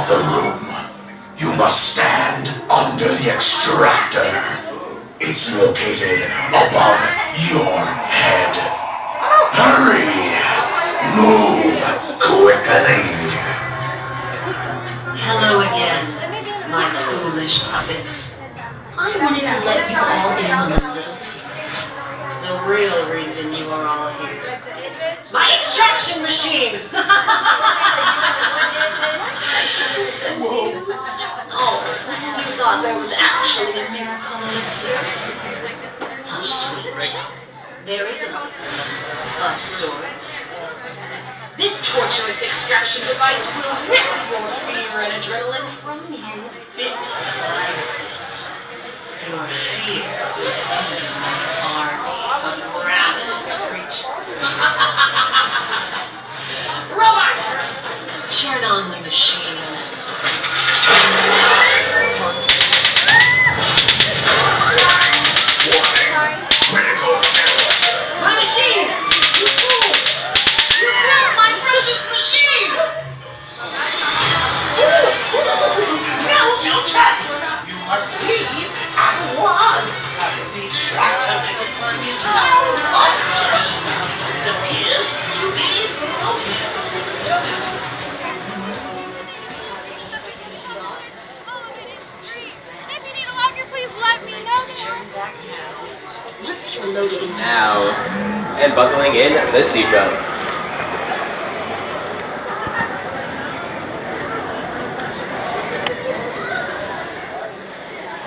of the room. You must stand under the extractor. It's located above your head. Hurry! Move quickly! Hello again, my foolish puppets. I wanted to let you all in on a little secret. The real reason you are all here. My extraction machine! Confused? Oh, you thought there was actually a miracle elixir? How sweet. There is an elixir of sorts. This torturous extraction device will rip your fear and adrenaline from you bit by bit. Your fear will feed my army of ravenous creatures. Robot! Turn on the machine. My machine! You fools! You broke my precious machine! Now's your chance! You must leave at once! The extractor mechanism is malfunctioning. It appears to be broken. If you need a locker, please let me know. Once you're loaded into Now, and buckling in the seatbelt.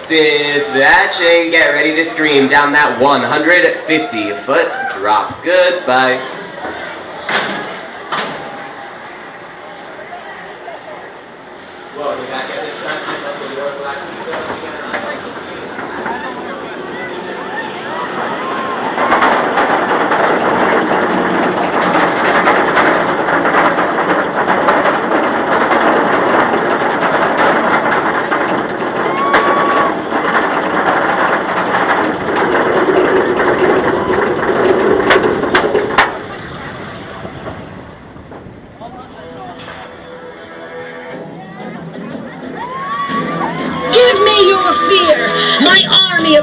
Dispatching, get ready to scream down that 150-foot drop. Goodbye. Welcome back at this time. Your glasses.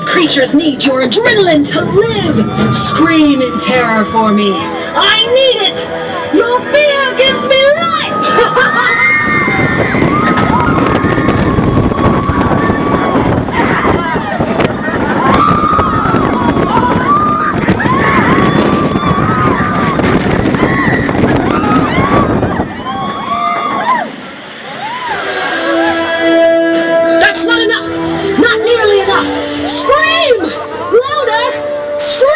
Creatures need your adrenaline to live. Scream in terror for me. I need it. Your fear gives me life. That's not enough. Not nearly enough. Scream! Louder! Scream!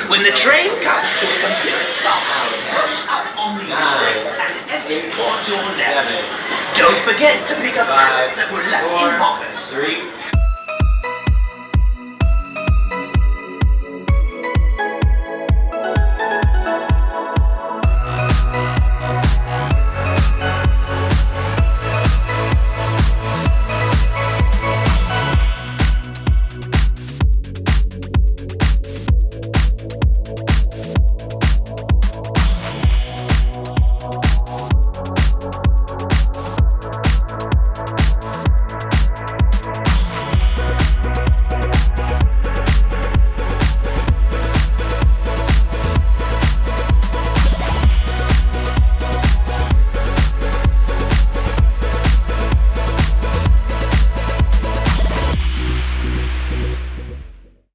When the train comes to a complete stop, push up on the exit and exit towards your left. Don't forget to pick up bags that were left in lockers. 3,